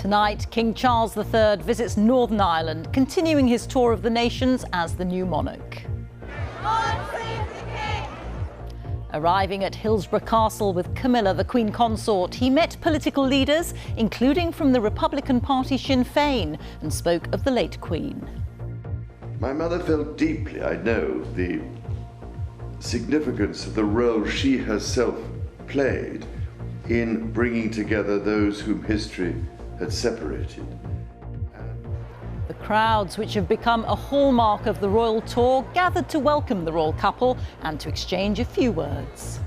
Tonight, King Charles III visits Northern Ireland, continuing his tour of the nations as the new monarch. Arriving at Hillsborough Castle with Camilla, the Queen Consort, he met political leaders, including from the Republican Party Sinn Féin, and spoke of the late Queen. My mother felt deeply, I know, the significance of the role she herself played in bringing together those whom history had separated. The crowds, which have become a hallmark of the royal tour, gathered to welcome the royal couple and to exchange a few words.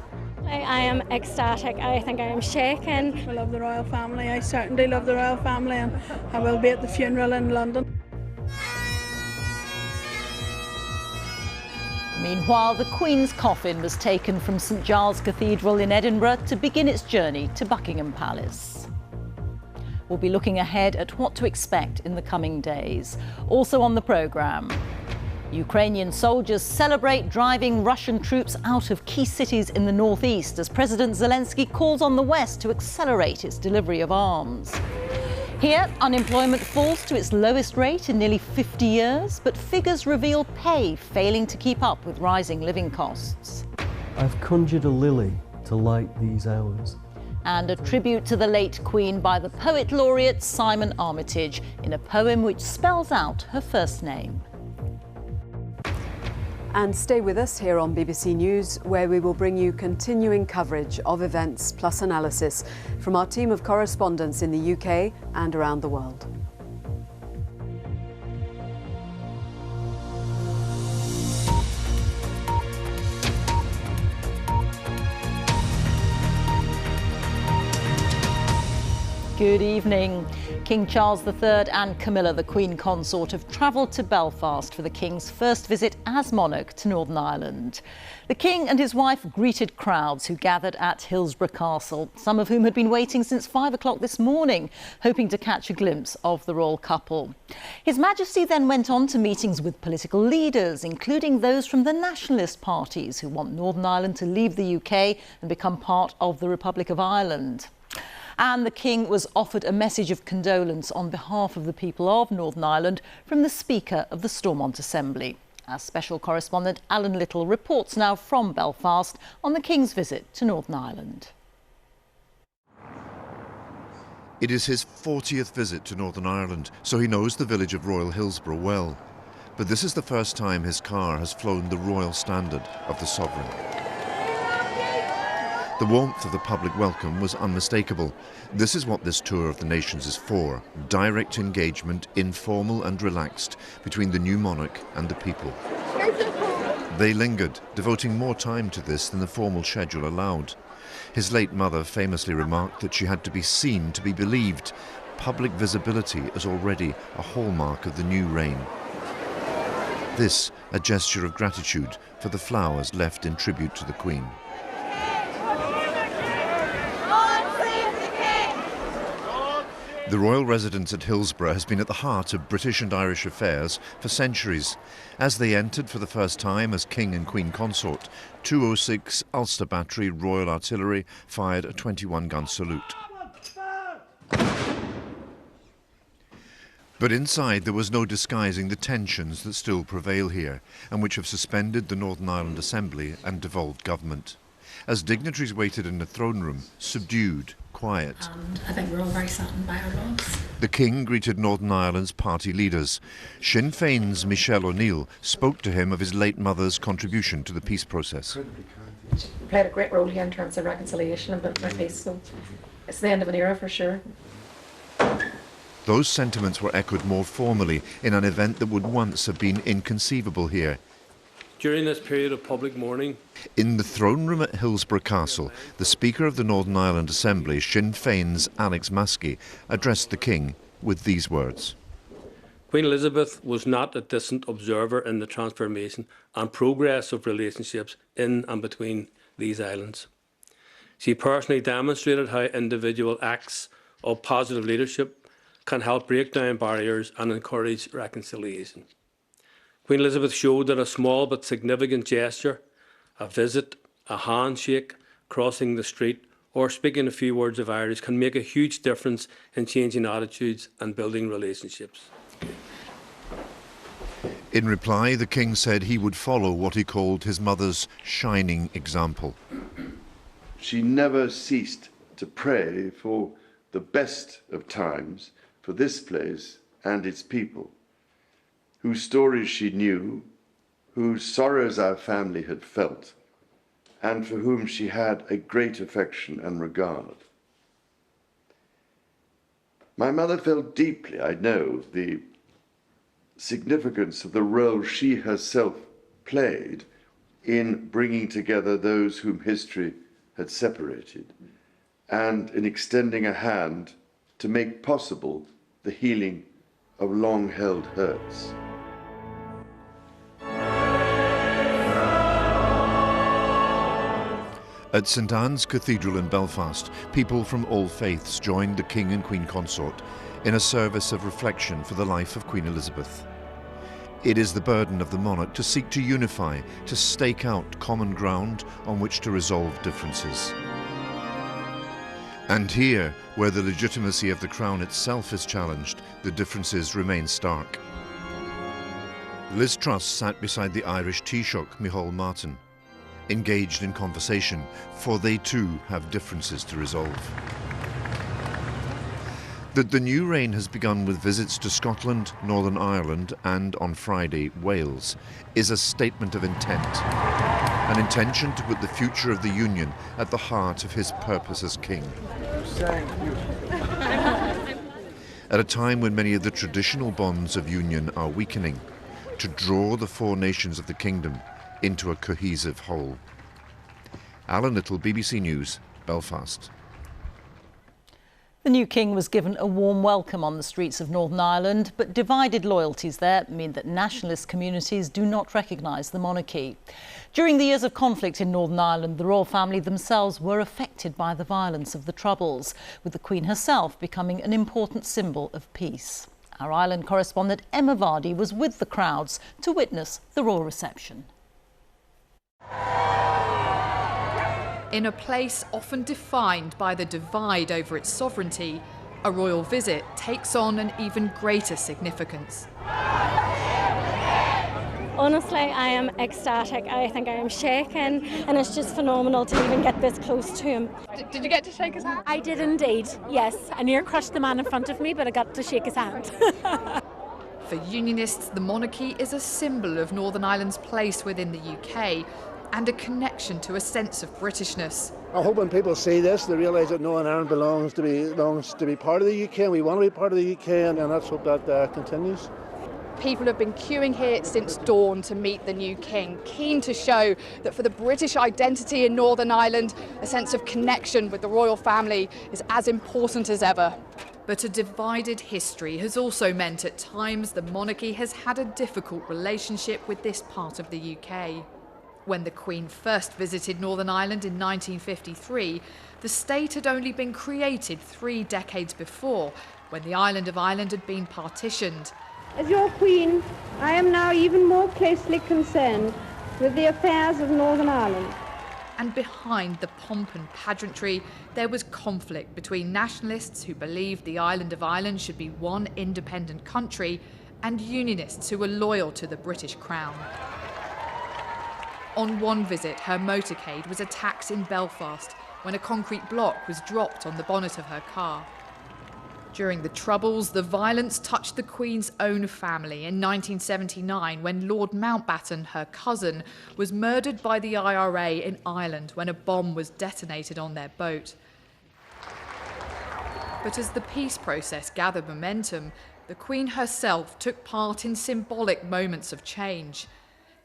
I am ecstatic. I think I am shaken. I love the royal family. I certainly love the royal family, and I will be at the funeral in London. Meanwhile, the Queen's coffin was taken from St Giles Cathedral in Edinburgh to begin its journey to Buckingham Palace. We'll be looking ahead at what to expect in the coming days. Also on the programme, Ukrainian soldiers celebrate driving Russian troops out of key cities in the northeast as President Zelensky calls on the West to accelerate its delivery of arms. Here, unemployment falls to its lowest rate in nearly 50 years, but figures reveal pay failing to keep up with rising living costs. I've conjured a lily to light these hours. And a tribute to the late Queen by the poet laureate Simon Armitage in a poem which spells out her first name. And stay with us here on BBC News, where we will bring you continuing coverage of events plus analysis from our team of correspondents in the UK and around the world. Good evening. King Charles III and Camilla, the Queen Consort, have travelled to Belfast for the King's first visit as monarch to Northern Ireland. The King and his wife greeted crowds who gathered at Hillsborough Castle, some of whom had been waiting since 5 o'clock this morning, hoping to catch a glimpse of the royal couple. His Majesty then went on to meetings with political leaders, including those from the nationalist parties who want Northern Ireland to leave the UK and become part of the Republic of Ireland. And the King was offered a message of condolence on behalf of the people of Northern Ireland from the Speaker of the Stormont Assembly. Our special correspondent Alan Little reports now from Belfast on the King's visit to Northern Ireland. It is his 40th visit to Northern Ireland, so he knows the village of Royal Hillsborough well. But this is the first time his car has flown the royal standard of the sovereign. The warmth of the public welcome was unmistakable. This is what this tour of the nations is for: direct engagement, informal and relaxed, between the new monarch and the people. They lingered, devoting more time to this than the formal schedule allowed. His late mother famously remarked that she had to be seen to be believed. Public visibility is already a hallmark of the new reign. This, a gesture of gratitude for the flowers left in tribute to the Queen. The royal residence at Hillsborough has been at the heart of British and Irish affairs for centuries. As they entered for the first time as King and Queen Consort, 206 Ulster Battery Royal Artillery fired a 21-gun salute. But inside there was no disguising the tensions that still prevail here, and which have suspended the Northern Ireland Assembly and devolved government. As dignitaries waited in the throne room, subdued, quiet. And I think we're all very saddened by our loss. The King greeted Northern Ireland's party leaders. Sinn Féin's Michelle O'Neill spoke to him of his late mother's contribution to the peace process. She played a great role here in terms of reconciliation and building our peace, so it's the end of an era for sure. Those sentiments were echoed more formally in an event that would once have been inconceivable here. During this period of public mourning, in the throne room at Hillsborough Castle, the Speaker of the Northern Ireland Assembly, Sinn Féin's Alex Maskey, addressed the King with these words. Queen Elizabeth was not a distant observer in the transformation and progress of relationships in and between these islands. She personally demonstrated how individual acts of positive leadership can help break down barriers and encourage reconciliation. Queen Elizabeth showed that a small but significant gesture, a visit, a handshake, crossing the street, or speaking a few words of Irish can make a huge difference in changing attitudes and building relationships. In reply, the King said he would follow what he called his mother's shining example. She never ceased to pray for the best of times for this place and its people, whose stories she knew, whose sorrows our family had felt, and for whom she had a great affection and regard. My mother felt deeply, I know, the significance of the role she herself played in bringing together those whom history had separated, and in extending a hand to make possible the healing of long-held hurts. At St Anne's Cathedral in Belfast, people from all faiths joined the King and Queen Consort in a service of reflection for the life of Queen Elizabeth. It is the burden of the monarch to seek to unify, to stake out common ground on which to resolve differences. And here, where the legitimacy of the crown itself is challenged, the differences remain stark. Liz Truss sat beside the Irish Taoiseach Micheál Martin, engaged in conversation, for they too have differences to resolve. That the new reign has begun with visits to Scotland, Northern Ireland and, on Friday, Wales, is a statement of intent. An intention to put the future of the Union at the heart of his purpose as king. At a time when many of the traditional bonds of union are weakening, to draw the four nations of the kingdom into a cohesive whole. Alan Little, BBC News, Belfast. The new king was given a warm welcome on the streets of Northern Ireland, but divided loyalties there mean that nationalist communities do not recognise the monarchy. During the years of conflict in Northern Ireland, the royal family themselves were affected by the violence of the Troubles, with the Queen herself becoming an important symbol of peace. Our Ireland correspondent Emma Vardy was with the crowds to witness the royal reception. In a place often defined by the divide over its sovereignty, a royal visit takes on an even greater significance. Honestly, I am ecstatic. I think I am shaking, and it's just phenomenal to even get this close to him. Did you get to shake his hand? I did indeed, yes. I near crushed the man in front of me, but I got to shake his hand. For Unionists, the monarchy is a symbol of Northern Ireland's place within the UK and a connection to a sense of Britishness. I hope when people see this, they realise that Northern Ireland belongs to be part of the UK, and we want to be part of the UK, and let's hope that continues. People have been queuing here since dawn to meet the new king, keen to show that for the British identity in Northern Ireland, a sense of connection with the royal family is as important as ever. But a divided history has also meant at times the monarchy has had a difficult relationship with this part of the UK. When the Queen first visited Northern Ireland in 1953, the state had only been created 3 decades before, when the island of Ireland had been partitioned. As your Queen, I am now even more closely concerned with the affairs of Northern Ireland. And behind the pomp and pageantry, there was conflict between nationalists who believed the island of Ireland should be one independent country and Unionists who were loyal to the British Crown. On one visit, her motorcade was attacked in Belfast when a concrete block was dropped on the bonnet of her car. During the Troubles, the violence touched the Queen's own family in 1979 when Lord Mountbatten, her cousin, was murdered by the IRA in Ireland when a bomb was detonated on their boat. But as the peace process gathered momentum, the Queen herself took part in symbolic moments of change.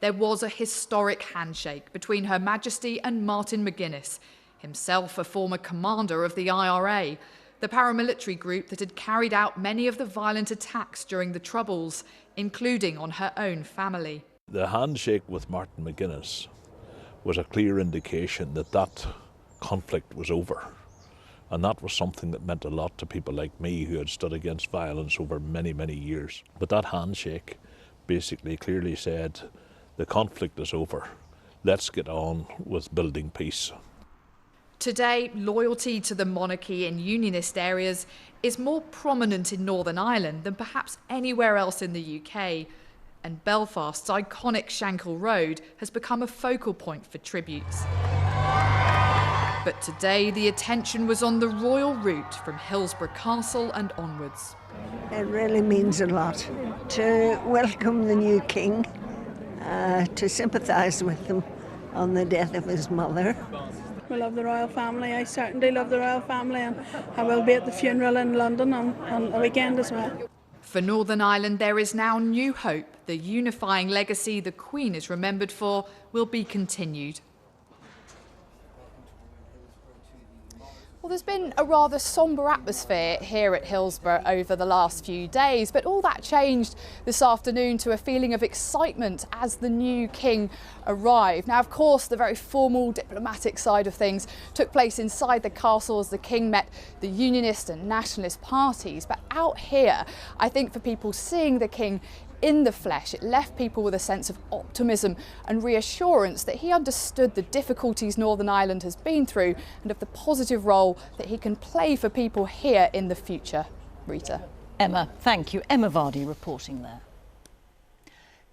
There was a historic handshake between Her Majesty and Martin McGuinness, himself a former commander of the IRA, the paramilitary group that had carried out many of the violent attacks during the Troubles, including on her own family. The handshake with Martin McGuinness was a clear indication that that conflict was over. And that was something that meant a lot to people like me who had stood against violence over many, many years. But that handshake basically clearly said, the conflict is over. Let's get on with building peace. Today, loyalty to the monarchy in unionist areas is more prominent in Northern Ireland than perhaps anywhere else in the UK. And Belfast's iconic Shankill Road has become a focal point for tributes. But today, the attention was on the royal route from Hillsborough Castle and onwards. It really means a lot to welcome the new king, to sympathise with him on the death of his mother. We love the royal family. I certainly love the royal family, and I will be at the funeral in London on the weekend as well. For Northern Ireland, there is now new hope. The unifying legacy the Queen is remembered for will be continued. Well, there's been a rather sombre atmosphere here at Hillsborough over the last few days, but all that changed this afternoon to a feeling of excitement as the new king arrived. Now, of course, the very formal diplomatic side of things took place inside the castle as the king met the unionist and nationalist parties. But out here, I think for people seeing the king in the flesh, it left people with a sense of optimism and reassurance that he understood the difficulties Northern Ireland has been through and of the positive role that he can play for people here in the future. Rita. Emma, thank you. Emma Vardy reporting there.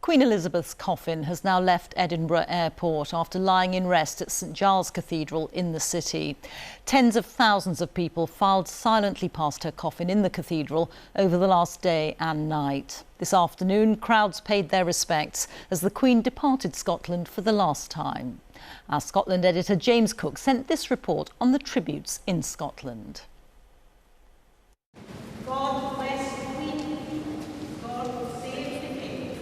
Queen Elizabeth's coffin has now left Edinburgh Airport after lying in rest at St Giles Cathedral in the city. Tens of thousands of people filed silently past her coffin in the cathedral over the last day and night. This afternoon, crowds paid their respects as the Queen departed Scotland for the last time. Our Scotland editor James Cook sent this report on the tributes in Scotland. God bless the Queen. God save the King.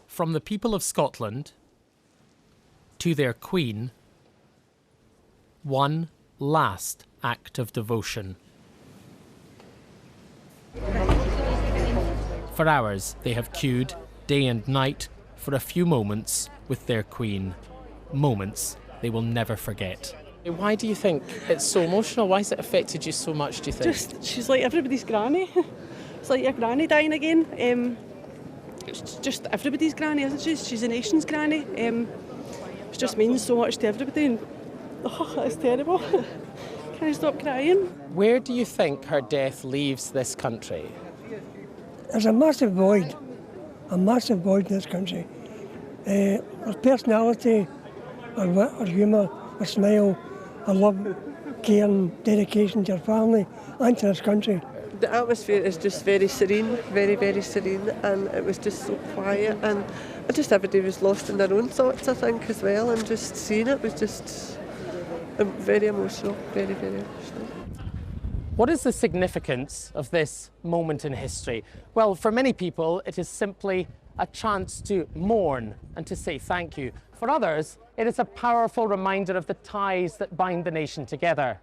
From the people of Scotland to their Queen, one last act of devotion. For hours, they have queued day and night for a few moments with their Queen. Moments they will never forget. Why do you think it's so emotional? Why has it affected you so much, do you think? She's like everybody's granny. It's like your granny dying again. It's just everybody's granny, isn't she? She's a nation's granny. It just means so much to everybody. And, it's terrible. Can I stop crying? Where do you think her death leaves this country? There's a massive void in this country. Her personality, her wit, her humour, her smile, her love, care and dedication to her family and to this country. The atmosphere is just very serene, very, very serene, and it was just so quiet, and just everybody was lost in their own thoughts, I think, as well, and just seeing it was just very emotional, very, very emotional. What is the significance of this moment in history? Well, for many people, it is simply a chance to mourn and to say thank you. For others, it is a powerful reminder of the ties that bind the nation together.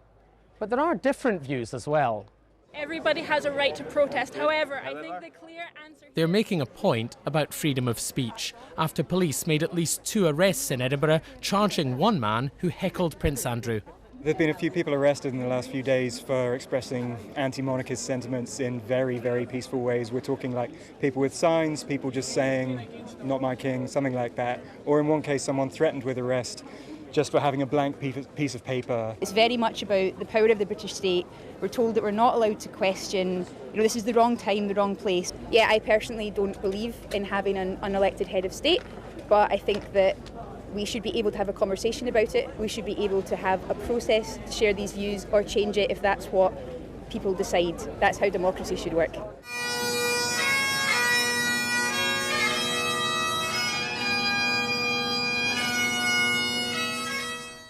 But there are different views as well. Everybody has a right to protest. However, I think the clear answer... They're making a point about freedom of speech after police made at least 2 arrests in Edinburgh, charging one man who heckled Prince Andrew. There have been a few people arrested in the last few days for expressing anti-monarchist sentiments in very, very peaceful ways. We're talking like people with signs, people just saying, "Not my king," something like that. Or in one case, someone threatened with arrest just for having a blank piece of paper. It's very much about the power of the British state. We're told that we're not allowed to question, this is the wrong time, the wrong place. Yeah, I personally don't believe in having an unelected head of state, but I think that we should be able to have a conversation about it. We should be able to have a process to share these views or change it if that's what people decide. That's how democracy should work.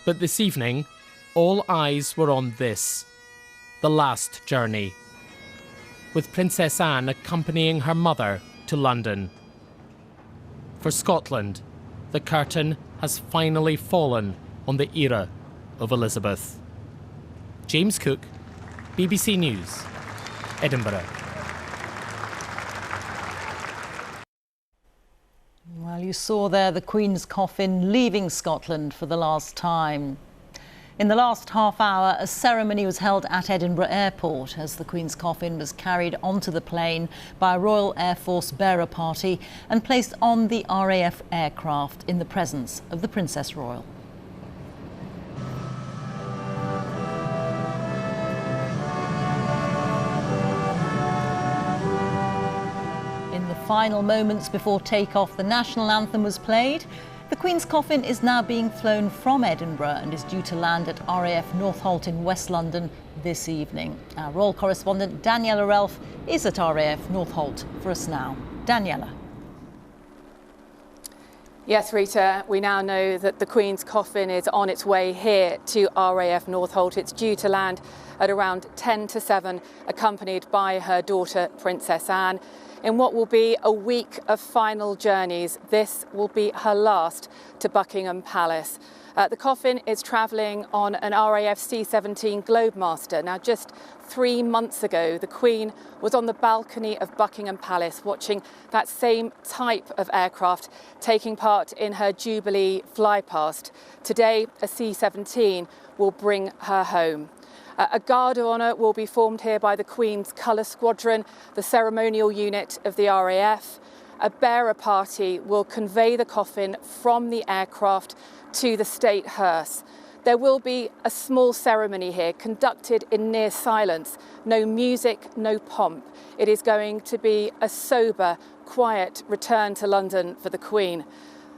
But this evening, all eyes were on this, the last journey, with Princess Anne accompanying her mother to London. For Scotland, the curtain has finally fallen on the era of Elizabeth. James Cook, BBC News, Edinburgh. Well, you saw there the Queen's coffin leaving Scotland for the last time. In the last half hour, a ceremony was held at Edinburgh Airport as the Queen's coffin was carried onto the plane by a Royal Air Force bearer party and placed on the RAF aircraft in the presence of the Princess Royal. In the final moments before takeoff, the national anthem was played. The Queen's coffin is now being flown from Edinburgh and is due to land at RAF Northolt in West London this evening. Our royal correspondent Daniela Relf is at RAF Northolt for us now. Daniela. Yes, Rita, we now know that the Queen's coffin is on its way here to RAF Northolt. It's due to land at around 10 to 7, accompanied by her daughter, Princess Anne. In what will be a week of final journeys, this will be her last to Buckingham Palace. The coffin is travelling on an RAF C-17 Globemaster. Now, just 3 months ago, the Queen was on the balcony of Buckingham Palace watching that same type of aircraft taking part in her Jubilee flypast. Today, a C-17 will bring her home. A guard of honour will be formed here by the Queen's Colour Squadron, the ceremonial unit of the RAF. A bearer party will convey the coffin from the aircraft to the state hearse. There will be a small ceremony here conducted in near silence. No music, no pomp. It is going to be a sober, quiet return to London for the Queen.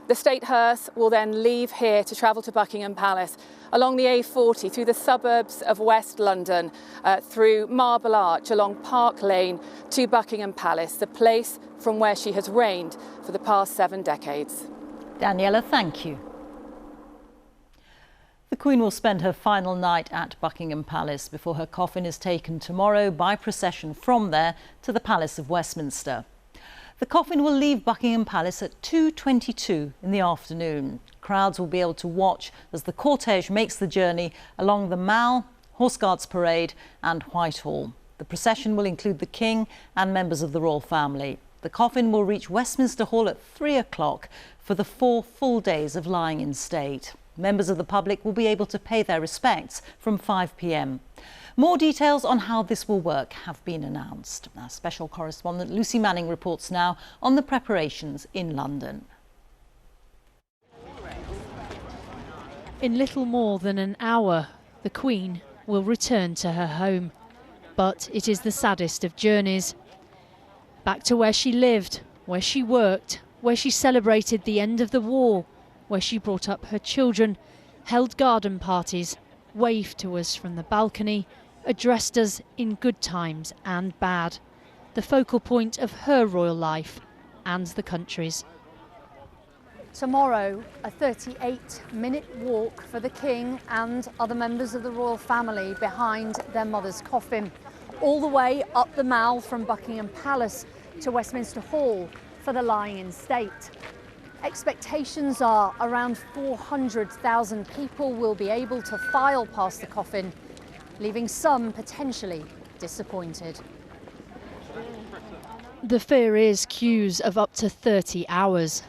The state hearse will then leave here to travel to Buckingham Palace along the A40 through the suburbs of West London, through Marble Arch, along Park Lane to Buckingham Palace, the place from where she has reigned for the past 7 decades. Daniela, thank you. The Queen will spend her final night at Buckingham Palace before her coffin is taken tomorrow by procession from there to the Palace of Westminster. The coffin will leave Buckingham Palace at 2:22 in the afternoon. Crowds will be able to watch as the cortege makes the journey along the Mall, Horse Guards Parade and Whitehall. The procession will include the King and members of the royal family. The coffin will reach Westminster Hall at 3 o'clock for the 4 full days of lying in state. Members of the public will be able to pay their respects from 5 p.m. More details on how this will work have been announced. Our special correspondent Lucy Manning reports now on the preparations in London. In little more than an hour, the Queen will return to her home. But it is the saddest of journeys. Back to where she lived, where she worked, where she celebrated the end of the war, where she brought up her children, held garden parties, waved to us from the balcony, addressed us in good times and bad, the focal point of her royal life and the country's. Tomorrow, a 38-minute walk for the King and other members of the royal family behind their mother's coffin, all the way up the Mall from Buckingham Palace to Westminster Hall for the lying in state. Expectations are around 400,000 people will be able to file past the coffin, leaving some potentially disappointed. The fear is queues of up to 30 hours.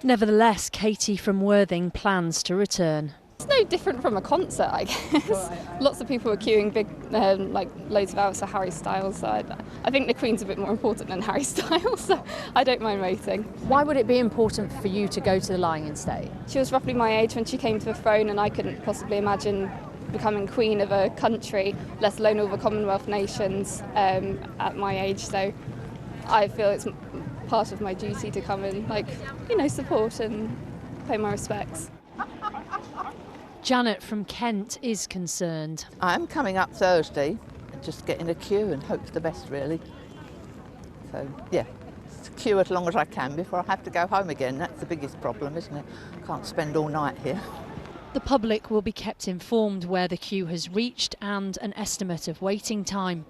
Nevertheless, Katie from Worthing plans to return. It's no different from a concert, I guess. Lots of people are queuing big, like loads of hours for Harry Styles. So I think the Queen's a bit more important than Harry Styles, so I don't mind waiting. Why would it be important for you to go to the lying in state? She was roughly my age when she came to the throne, and I couldn't possibly imagine becoming Queen of a country, let alone all the Commonwealth nations, at my age. So I feel it's part of my duty to come and, support and pay my respects. Janet from Kent is concerned. I'm coming up Thursday and just get in a queue and hope for the best, really. So, yeah, queue as long as I can before I have to go home again. That's the biggest problem, isn't it? Can't spend all night here. The public will be kept informed where the queue has reached and an estimate of waiting time.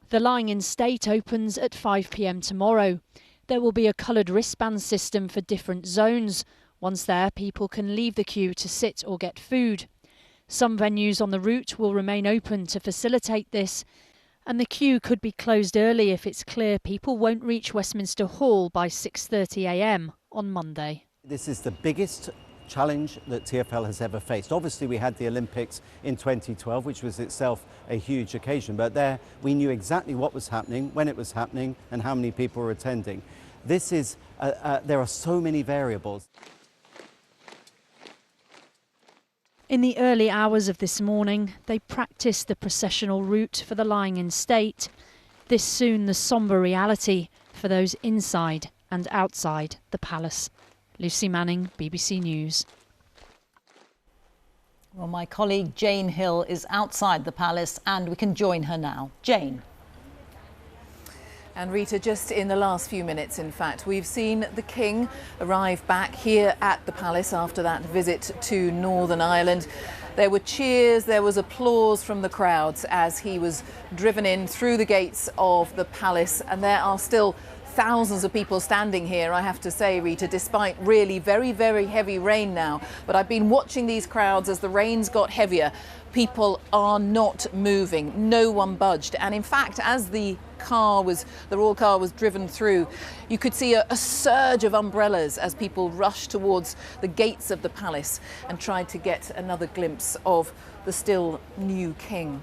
The lying in state opens at 5 p.m. tomorrow. There will be a coloured wristband system for different zones. Once there, people can leave the queue to sit or get food. Some venues on the route will remain open to facilitate this, and the queue could be closed early if it's clear people won't reach Westminster Hall by 6:30 a.m. on Monday. This is the biggest challenge that TfL has ever faced. Obviously we had the Olympics in 2012, which was itself a huge occasion, but there we knew exactly what was happening, when it was happening, and how many people were attending. This is, there are so many variables. In the early hours of this morning, they practiced the processional route for the lying in state. This soon the sombre reality for those inside and outside the palace. Lucy Manning, BBC News. Well, my colleague Jane Hill is outside the palace and we can join her now. Jane. And Rita, just in the last few minutes, in fact, we've seen the King arrive back here at the palace after that visit to Northern Ireland. There were cheers, there was applause from the crowds as he was driven in through the gates of the palace, and there are still thousands of people standing here, I have to say, Rita, despite really very, very heavy rain now. But I've been watching these crowds as the rains got heavier. People are not moving, no one budged. And in fact, as the royal car was driven through, you could see a surge of umbrellas as people rushed towards the gates of the palace and tried to get another glimpse of the still new King.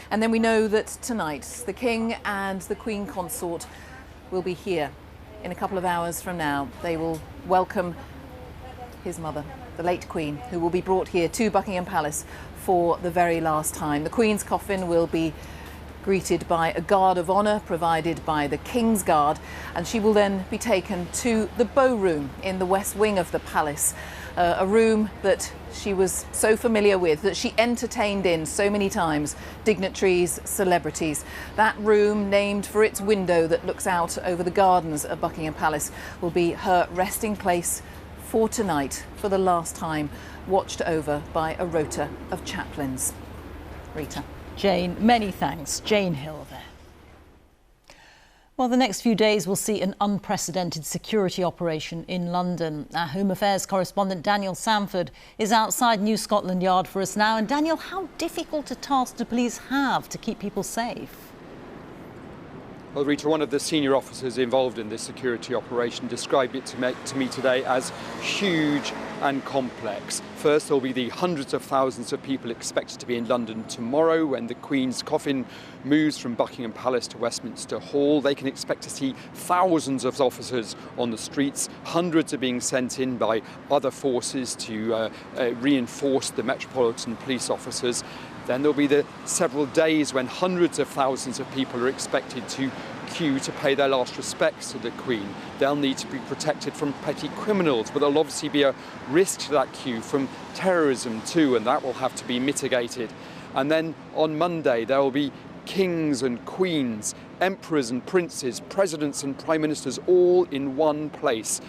And then we know that tonight the King and the Queen Consort will be here in a couple of hours from now. They will welcome his mother, the late Queen, who will be brought here to Buckingham Palace for the very last time. The Queen's coffin will be greeted by a guard of honour provided by the King's Guard, and she will then be taken to the Bow Room in the west wing of the palace, a room that she was so familiar with, that she entertained in so many times dignitaries, celebrities. That room, named for its window that looks out over the gardens of Buckingham Palace, will be her resting place for tonight, for the last time, watched over by a rota of chaplains. Rita. Jane, many thanks. Jane Hill there. Well, the next few days will see an unprecedented security operation in London. Our Home Affairs correspondent Daniel Sanford is outside New Scotland Yard for us now. And Daniel, how difficult a task do police have to keep people safe? Well, Rita, one of the senior officers involved in this security operation described it to me today as huge and complex. First, there'll be the hundreds of thousands of people expected to be in London tomorrow when the Queen's coffin moves from Buckingham Palace to Westminster Hall. They can expect to see thousands of officers on the streets. Hundreds are being sent in by other forces to reinforce the Metropolitan Police officers. Then there'll be the several days when hundreds of thousands of people are expected to queue to pay their last respects to the Queen. They'll need to be protected from petty criminals, but there'll obviously be a risk to that queue from terrorism too, and that will have to be mitigated. And then on Monday there will be kings and queens, emperors and princes, presidents and prime ministers all in one place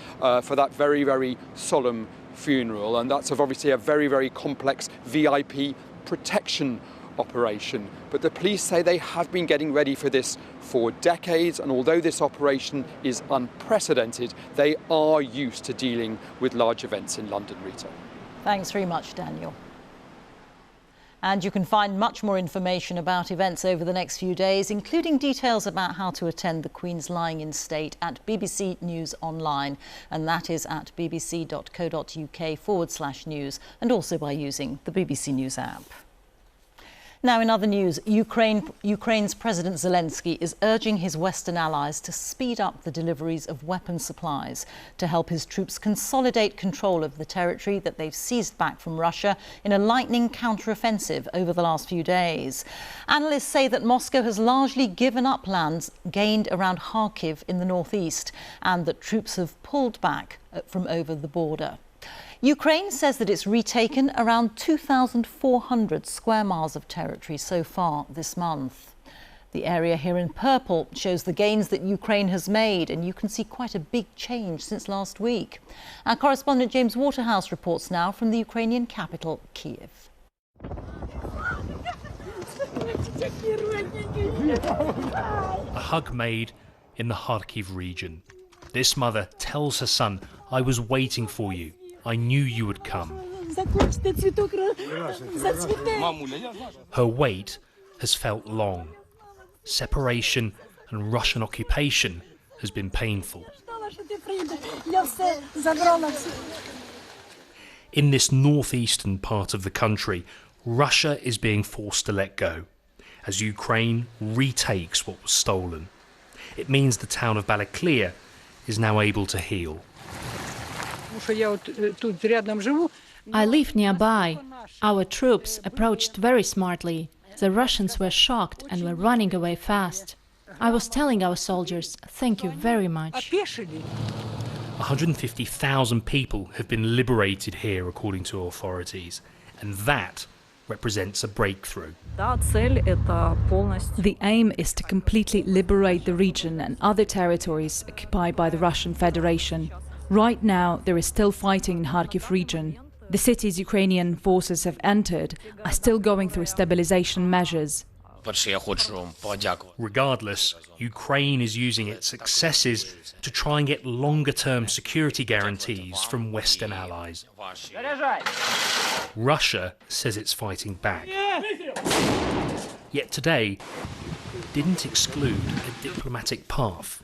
for that very, very solemn funeral. And that's obviously a very, very complex VIP protection operation. But the police say they have been getting ready for this for decades, and although this operation is unprecedented, they are used to dealing with large events in London, Rita. Thanks very much, Daniel. And you can find much more information about events over the next few days, including details about how to attend the Queen's lying in state at BBC News Online. And that is at bbc.co.uk/news, and also by using the BBC News app. Now, in other news, Ukraine's President Zelensky is urging his Western allies to speed up the deliveries of weapon supplies to help his troops consolidate control of the territory that they've seized back from Russia in a lightning counteroffensive over the last few days. Analysts say that Moscow has largely given up lands gained around Kharkiv in the northeast, and that troops have pulled back from over the border. Ukraine says that it's retaken around 2,400 square miles of territory so far this month. The area here in purple shows the gains that Ukraine has made, and you can see quite a big change since last week. Our correspondent James Waterhouse reports now from the Ukrainian capital, Kiev. A hug made in the Kharkiv region. This mother tells her son, "I was waiting for you. I knew you would come." Her wait has felt long. Separation and Russian occupation has been painful. In this northeastern part of the country, Russia is being forced to let go as Ukraine retakes what was stolen. It means the town of Balaklia is now able to heal. I live nearby. Our troops approached very smartly. The Russians were shocked and were running away fast. I was telling our soldiers, thank you very much. 150,000 people have been liberated here, according to authorities, and that represents a breakthrough. The aim is to completely liberate the region and other territories occupied by the Russian Federation. Right now, there is still fighting in Kharkiv region. The cities Ukrainian forces have entered are still going through stabilization measures. Regardless, Ukraine is using its successes to try and get longer-term security guarantees from Western allies. Russia says it's fighting back. Yet today didn't exclude a diplomatic path.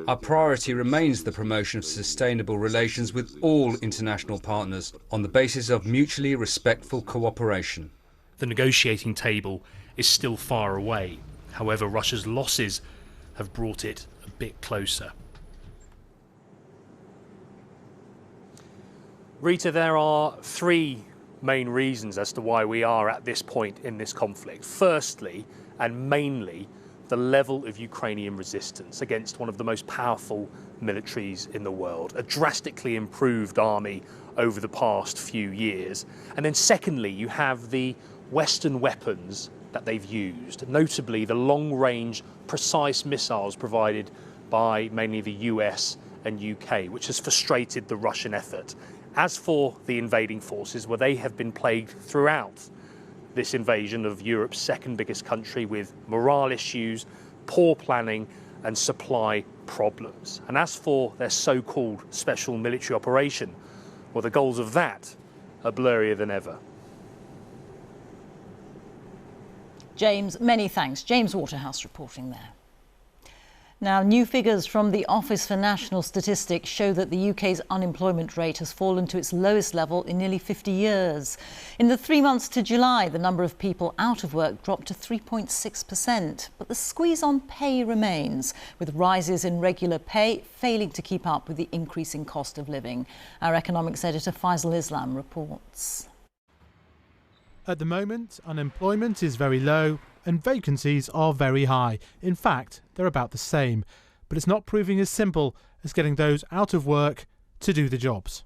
Our priority remains the promotion of sustainable relations with all international partners on the basis of mutually respectful cooperation. The negotiating table is still far away. However, Russia's losses have brought it a bit closer. Rita, there are three main reasons as to why we are at this point in this conflict. Firstly, and mainly, the level of Ukrainian resistance against one of the most powerful militaries in the world, a drastically improved army over the past few years. And then secondly, you have the Western weapons that they've used, notably the long-range, precise missiles provided by mainly the US and UK, which has frustrated the Russian effort. As for the invading forces, well, they have been plagued throughout this invasion of Europe's second biggest country with morale issues, poor planning and supply problems. And as for their so-called special military operation, well, the goals of that are blurrier than ever. James, many thanks. James Waterhouse reporting there. Now, new figures from the Office for National Statistics show that the UK's unemployment rate has fallen to its lowest level in nearly 50 years. In the 3 months to July, the number of people out of work dropped to 3.6%. But the squeeze on pay remains, with rises in regular pay failing to keep up with the increasing cost of living. Our economics editor Faisal Islam reports. At the moment, unemployment is very low and vacancies are very high. In fact, they're about the same. But it's not proving as simple as getting those out of work to do the jobs.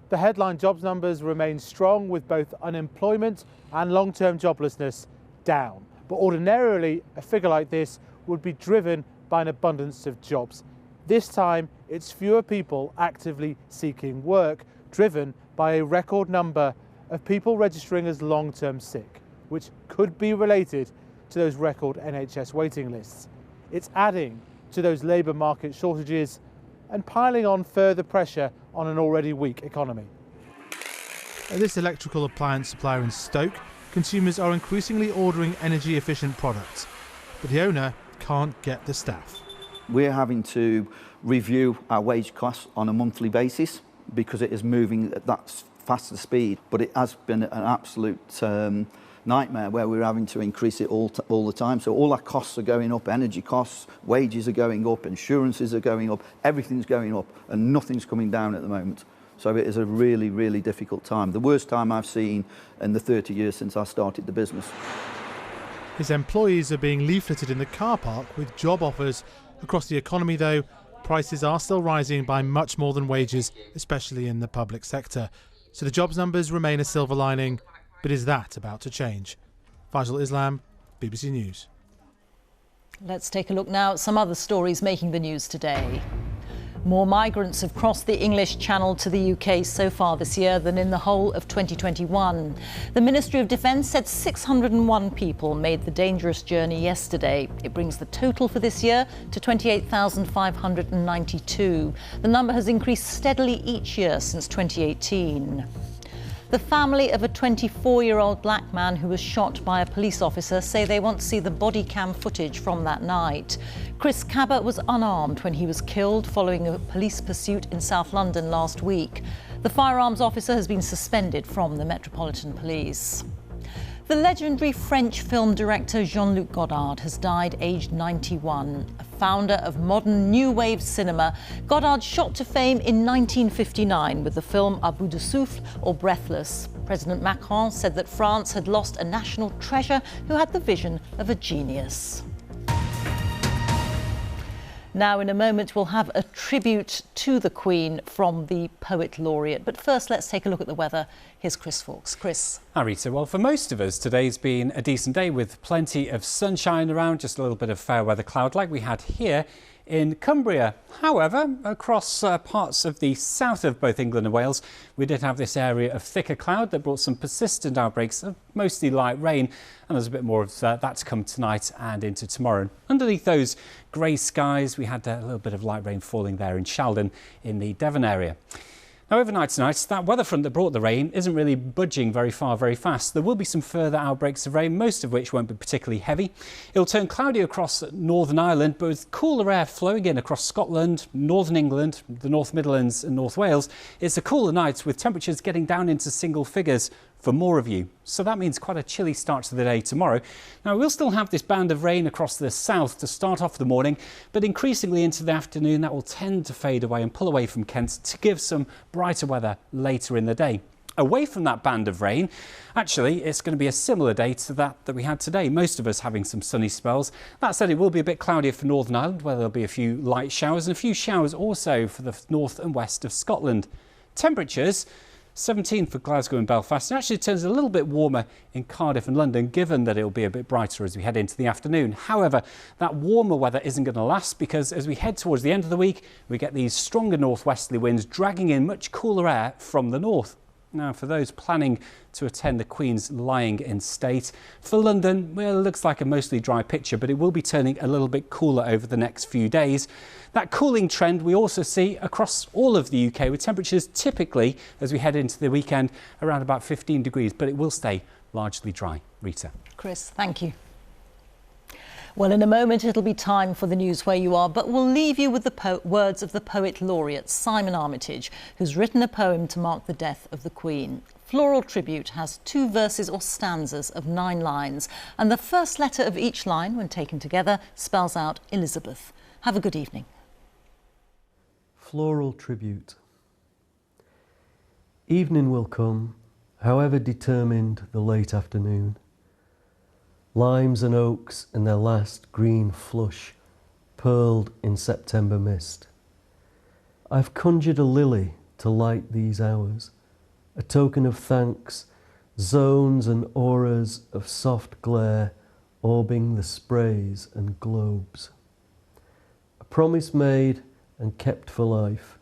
The headline jobs numbers remain strong, with both unemployment and long-term joblessness down. But ordinarily, a figure like this would be driven by an abundance of jobs. This time, it's fewer people actively seeking work, driven by a record number of people registering as long-term sick, which could be related to those record NHS waiting lists. It's adding to those labour market shortages and piling on further pressure on an already weak economy. At this electrical appliance supplier in Stoke, consumers are increasingly ordering energy-efficient products, but the owner can't get the staff. We're having to review our wage costs on a monthly basis because it is moving at that faster speed, but it has been an absolute nightmare where we're having to increase it all the time. So all our costs are going up, energy costs, wages are going up, insurances are going up, everything's going up and nothing's coming down at the moment. So it is a really, really difficult time. The worst time I've seen in the 30 years since I started the business. His employees are being leafleted in the car park with job offers. Across the economy, though, prices are still rising by much more than wages, especially in the public sector. So the jobs numbers remain a silver lining, but is that about to change? Faisal Islam, BBC News. Let's take a look now at some other stories making the news today. More migrants have crossed the English Channel to the UK so far this year than in the whole of 2021. The Ministry of Defence said 601 people made the dangerous journey yesterday. It brings the total for this year to 28,592. The number has increased steadily each year since 2018. The family of a 24-year-old black man who was shot by a police officer say they want to see the body cam footage from that night. Chris Cabot was unarmed when he was killed following a police pursuit in South London last week. The firearms officer has been suspended from the Metropolitan Police. The legendary French film director Jean-Luc Godard has died aged 91. A founder of modern new wave cinema, Godard shot to fame in 1959 with the film À bout de souffle or Breathless. President Macron said that France had lost a national treasure who had the vision of a genius. Now, in a moment, we'll have a tribute to the Queen from the Poet Laureate. But first, let's take a look at the weather. Here's Chris Fawkes. Chris. Hi, Rita. Well, for most of us, today's been a decent day with plenty of sunshine around, just a little bit of fair weather cloud like we had here in Cumbria. However, across parts of the south of both England and Wales, we did have this area of thicker cloud that brought some persistent outbreaks of mostly light rain, and there's a bit more of that to come tonight and into tomorrow. And underneath those grey skies, we had a little bit of light rain falling there in Sheldon in the Devon area. Now, overnight tonight, that weather front that brought the rain isn't really budging very far, very fast. There will be some further outbreaks of rain, most of which won't be particularly heavy. It'll turn cloudy across Northern Ireland, but with cooler air flowing in across Scotland, Northern England, the North Midlands and North Wales, it's a cooler night with temperatures getting down into single figures for more of you. So that means quite a chilly start to the day tomorrow. Now, we'll still have this band of rain across the south to start off the morning, but increasingly into the afternoon that will tend to fade away and pull away from Kent to give some brighter weather later in the day. Away from that band of rain, actually, it's going to be a similar day to that we had today, most of us having some sunny spells. That said, it will be a bit cloudier for Northern Ireland, where there'll be a few light showers and a few showers also for the north and west of Scotland. Temperatures 17 for Glasgow and Belfast. It actually turns a little bit warmer in Cardiff and London, given that it'll be a bit brighter as we head into the afternoon. However, that warmer weather isn't going to last, because as we head towards the end of the week, we get these stronger northwesterly winds dragging in much cooler air from the north. Now, for those planning to attend the Queen's lying in state, for London, well, it looks like a mostly dry picture, but it will be turning a little bit cooler over the next few days. That cooling trend we also see across all of the UK, with temperatures typically, as we head into the weekend, around about 15 degrees, but it will stay largely dry. Rita. Chris, thank you. Well, in a moment, it'll be time for the news where you are, but we'll leave you with the words of the Poet Laureate, Simon Armitage, who's written a poem to mark the death of the Queen. Floral Tribute has 2 verses or stanzas of 9 lines, and the first letter of each line, when taken together, spells out Elizabeth. Have a good evening. Floral Tribute. Evening will come, however determined the late afternoon. Limes and oaks in their last green flush, pearled in September mist. I've conjured a lily to light these hours, a token of thanks, zones and auras of soft glare orbing the sprays and globes. A promise made and kept for life,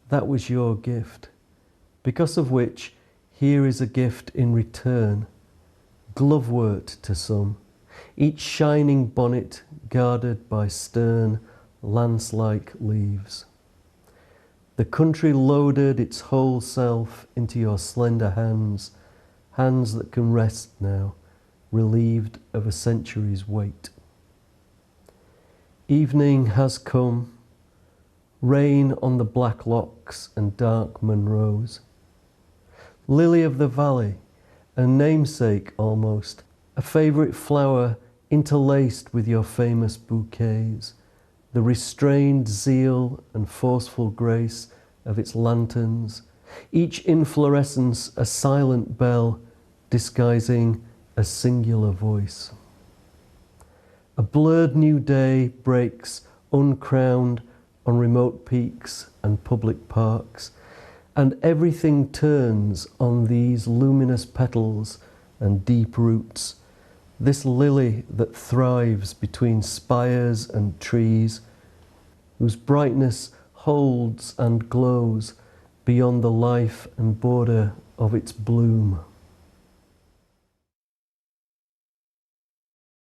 that was your gift, because of which here is a gift in return. Glovewort to some, each shining bonnet guarded by stern, lance-like leaves. The country loaded its whole self into your slender hands, hands that can rest now, relieved of a century's weight. Evening has come, rain on the black locks and dark Monroes. Lily of the valley, a namesake almost, a favourite flower interlaced with your famous bouquets, the restrained zeal and forceful grace of its lanterns, each inflorescence a silent bell disguising a singular voice. A blurred new day breaks uncrowned on remote peaks and public parks, and everything turns on these luminous petals and deep roots, this lily that thrives between spires and trees, whose brightness holds and glows beyond the life and border of its bloom.